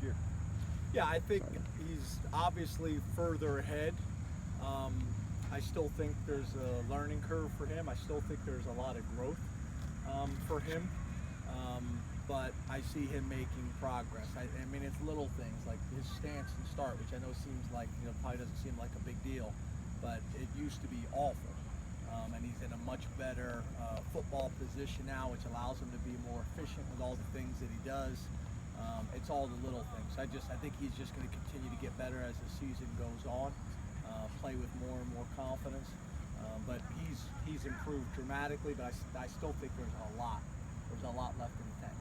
year? Yeah, I think he's obviously further ahead. I still think there's a learning curve for him. I still think there's a lot of growth for him. But I see him making progress. I mean, it's little things like his stance and start, which I know seems like, probably doesn't seem like a big deal, but it used to be awful. And he's in a much better football position now, which allows him to be more efficient with all the things that he does. It's all the little things. I think he's just going to continue to get better as the season goes on, play with more and more confidence. But he's improved dramatically, but I still think there's a lot left in the tank.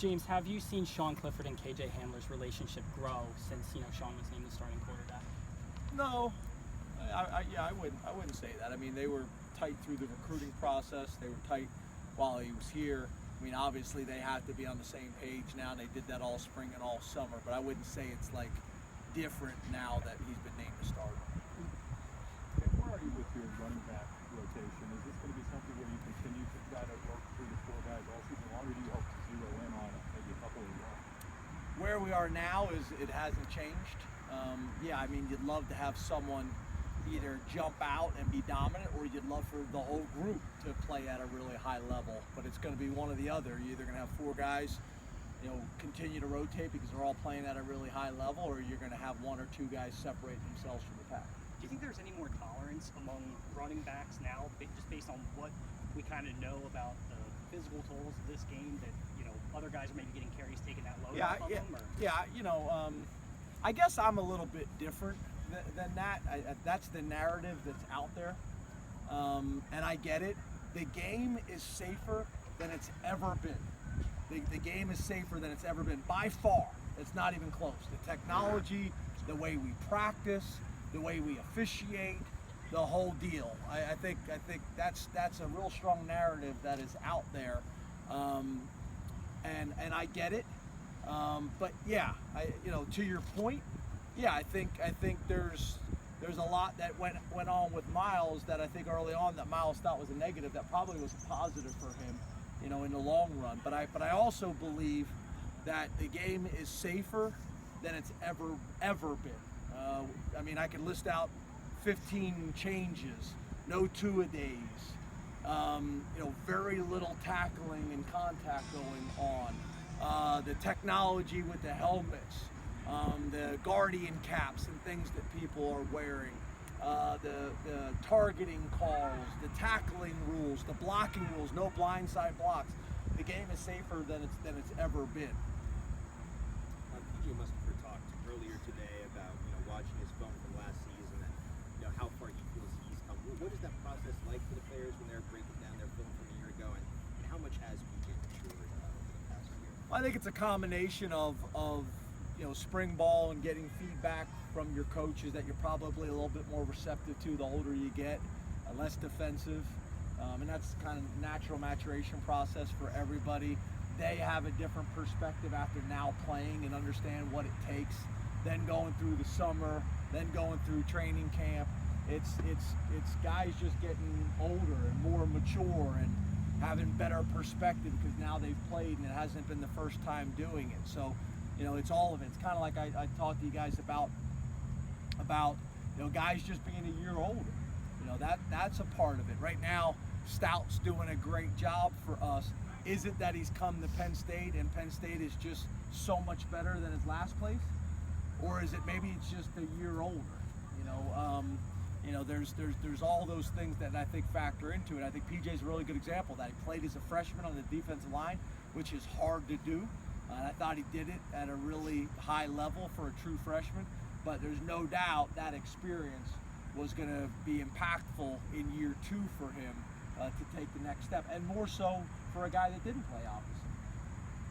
James, have you seen Sean Clifford and KJ Hamler's relationship grow since Sean was named the starting quarterback? No, I wouldn't say that. I mean, they were tight through the recruiting process. They were tight while he was here. I mean, obviously they have to be on the same page now. They did that all spring and all summer, but I wouldn't say it's like different now that he's been named the starter. And where are you with your running back rotation? Is this going to be something where you continue to try to work through the 4 guys all season long, or do you hope to zero in on maybe a couple of them? Where we are now is it hasn't changed. Yeah, I mean, you'd love to have someone either jump out and be dominant, or you'd love for the whole group to play at a really high level. But it's going to be one or the other. You're either going to have 4 guys, continue to rotate because they're all playing at a really high level, or you're going to have 1 or 2 guys separate themselves from the pack. Do you think there's any more tolerance among running backs now, just based on what we kind of know about the physical tolls of this game, that other guys are maybe getting carries taking that load off of them? Or? Yeah. I guess I'm a little bit different than that. That's the narrative that's out there, and I get it. The game is safer than it's ever been. The game is safer than it's ever been by far. It's not even close. The technology, the way we practice, the way we officiate, the whole deal. I think that's a real strong narrative that is out there, and I get it. But yeah, to your point, yeah, I think there's a lot that went on with Miles that I think early on that Miles thought was a negative that probably was a positive for him, in the long run. But I also believe that the game is safer than it's ever been. I mean, I could list out 15 changes, no two-a-days, very little tackling and contact going on, the technology with the helmets, the guardian caps and things that people are wearing, the targeting calls, the tackling rules, the blocking rules, no blindside blocks. The game is safer than it's ever been. PJ Mustipher talked earlier today about watching his film from last season and how far he feels he's come. What is that process like for the players when they're breaking down their film from a year ago, and how much has PJ matured over the past year? Well, I think it's a combination of spring ball and getting feedback from your coaches that you're probably a little bit more receptive to the older you get, less defensive, and that's kind of natural maturation process for everybody. They have a different perspective after now playing and understand what it takes, then going through the summer, then going through training camp. It's guys just getting older and more mature and having better perspective because now they've played and it hasn't been the first time doing it. So, it's all of it. It's kind of like I talked to you guys about guys just being a year older. That's a part of it. Right now, Stout's doing a great job for us. Is it that he's come to Penn State and Penn State is just so much better than his last place? Or is it maybe it's just a year older? There's all those things that I think factor into it. I think PJ's a really good example of that. He played as a freshman on the defensive line, which is hard to do. And I thought he did it at a really high level for a true freshman. But there's no doubt that experience was going to be impactful in year 2 for him to take the next step, and more so for a guy that didn't play, obviously.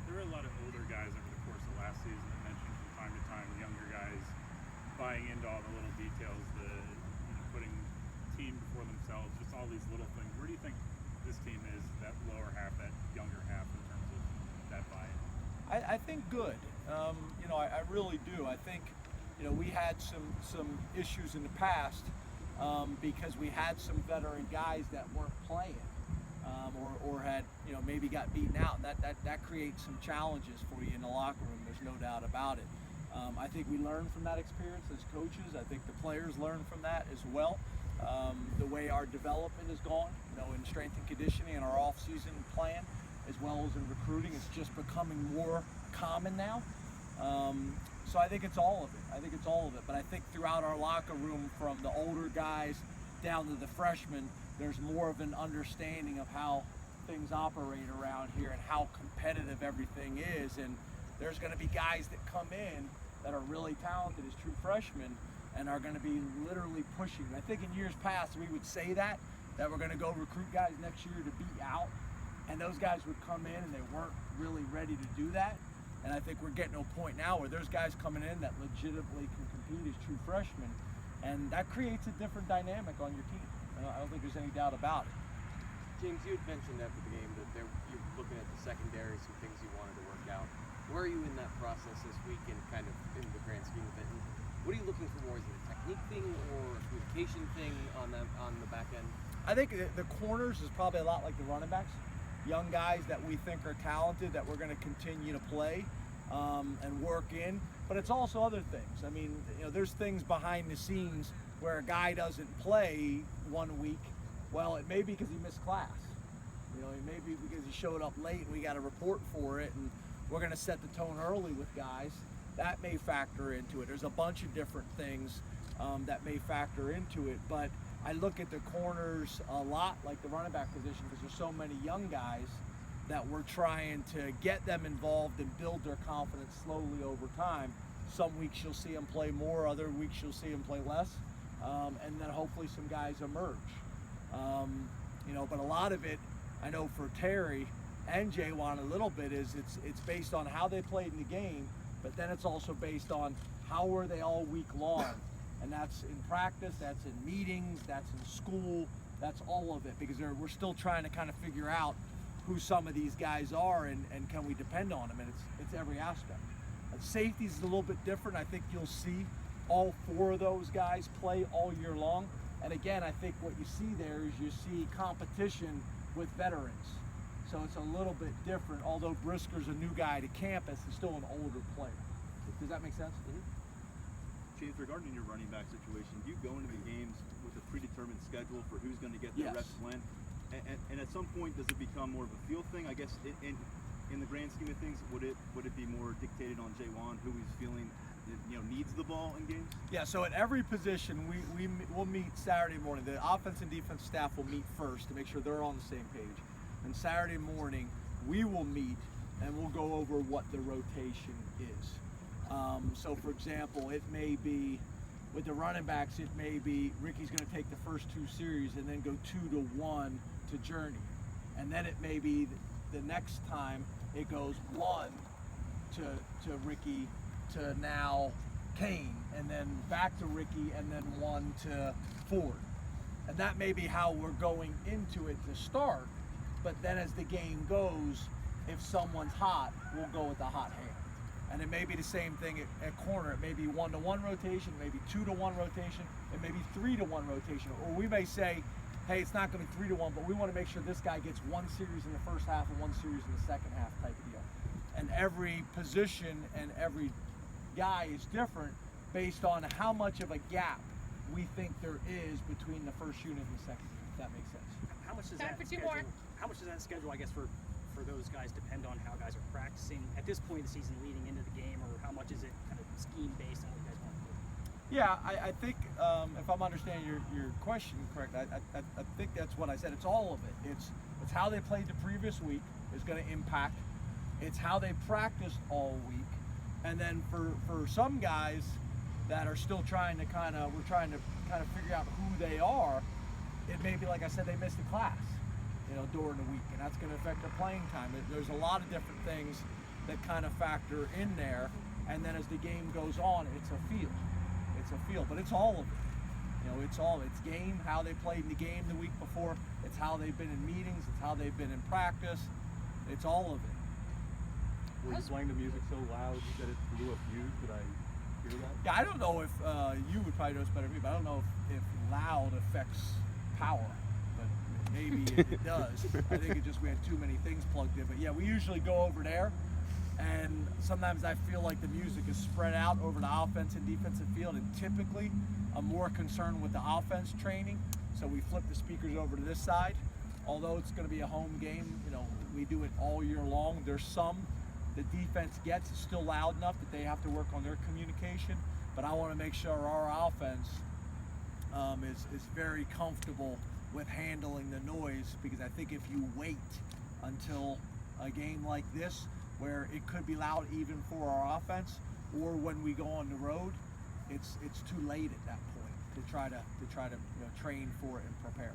There were a lot of older guys over the course of last season that mentioned from time to time younger guys buying into all the little details, putting team before themselves, just all these little things. Where do you think this team is, that lower half, that younger half, in terms of that buy-in? I think good. I really do. I think we had some issues in the past because we had some veteran guys that weren't playing. or had maybe got beaten out. That creates some challenges for you in the locker room. There's no doubt about it. I think we learn from that experience as coaches. I think the players learn from that as well. The way our development has gone, in strength and conditioning and our off-season plan, as well as in recruiting, it's just becoming more common now. So I think it's all of it. But I think throughout our locker room, from the older guys down to the freshmen, there's more of an understanding of how things operate around here and how competitive everything is. And there's going to be guys that come in that are really talented as true freshmen and are going to be literally pushing. I think in years past we would say that we're going to go recruit guys next year to beat out, and those guys would come in and they weren't really ready to do that. And I think we're getting to a point now where there's guys coming in that legitimately can compete as true freshmen, and that creates a different dynamic on your team. I don't think there's any doubt about it. James, you had mentioned after the game that you're looking at the secondary, some things you wanted to work out. Where are you in that process this week, and kind of in the grand scheme of it? And what are you looking for more? Is it a technique thing or a communication thing on the back end? I think the corners is probably a lot like the running backs. Young guys that we think are talented that we're going to continue to play and work in. But it's also other things. I mean, there's things behind the scenes where a guy doesn't play 1 week. Well, it may be because he missed class. It may be because he showed up late and we got a report for it, and we're going to set the tone early with guys. That may factor into it. There's a bunch of different things that may factor into it. But I look at the corners a lot like the running back position because there's so many young guys that we're trying to get them involved and build their confidence slowly over time. Some weeks you'll see them play more, other weeks you'll see them play less, and then hopefully some guys emerge. But a lot of it, I know for Terry and Jaywan a little bit, is it's based on how they played in the game, but then it's also based on how were they all week long. And that's in practice, that's in meetings, that's in school, that's all of it, because we're still trying to kind of figure out who some of these guys are and can we depend on them, and it's every aspect. Safety is a little bit different. I think you'll see all four of those guys play all year long. And again, I think what you see there is you see competition with veterans. So it's a little bit different, although Brisker's a new guy to campus, he's still an older player. Does that make sense? Mm-hmm. James, regarding your running back situation, do you go into the games with a predetermined schedule for who's going to get their reps when? And at some point, does it become more of a field thing? I guess in the grand scheme of things, would it be more dictated on Jaywan, who he's feeling needs the ball in games? Yeah, so at every position, we'll meet Saturday morning. The offense and defense staff will meet first to make sure they're on the same page. And Saturday morning, we will meet and we'll go over what the rotation is. So for example, it may be, with the running backs, it may be Ricky's going to take the first two series and then go 2-1 to Journey. And then it may be the next time it goes 1 to Ricky to now Kane, and then back to Ricky, and then 1 to Ford. And that may be how we're going into it to start, but then as the game goes, if someone's hot, we'll go with the hot hand. And it may be the same thing at corner. It may be 1-to-1 rotation, maybe 2-to-1 rotation, it may be 3-to-1 rotation. Or we may say, hey, it's not going to be 3-to-1, but we want to make sure this guy gets 1 series in the first half and 1 series in the second half type of deal. And every position and every guy is different based on how much of a gap we think there is between the first unit and the second unit, if that makes sense. How much does Time that for two schedule, more. How much does that schedule, I guess, for those guys depend on how guys are practicing at this point of the season leading into the game, or how much is it kind of scheme based on what you guys want to do? Yeah, I think if I'm understanding your question correct, I think that's what I said. It's all of it. It's how they played the previous week is going to impact. It's how they practiced all week. And then for some guys that are still we're trying to kind of figure out who they are, it may be, like I said, they missed a class, during the week, and that's going to affect their playing time. There's a lot of different things that kind of factor in there, and then as the game goes on, it's a field, but it's all of it. It's game, how they played in the game the week before, it's how they've been in meetings, it's how they've been in practice, it's all of it. Were you playing the music so loud that it blew a fuse? Did I hear that? Yeah, I don't know if you would probably know this better than me, but I don't know if loud affects power. But maybe it does. I think it just we had too many things plugged in. But yeah, we usually go over there, and sometimes I feel like the music is spread out over the offense and defensive field, and typically I'm more concerned with the offense training, so we flip the speakers over to this side. Although it's going to be a home game, we do it all year long. There's some the defense gets is still loud enough that they have to work on their communication, but I want to make sure our offense is very comfortable with handling the noise, because I think if you wait until a game like this, where it could be loud even for our offense, or when we go on the road, it's too late at that point to try to train for it and prepare.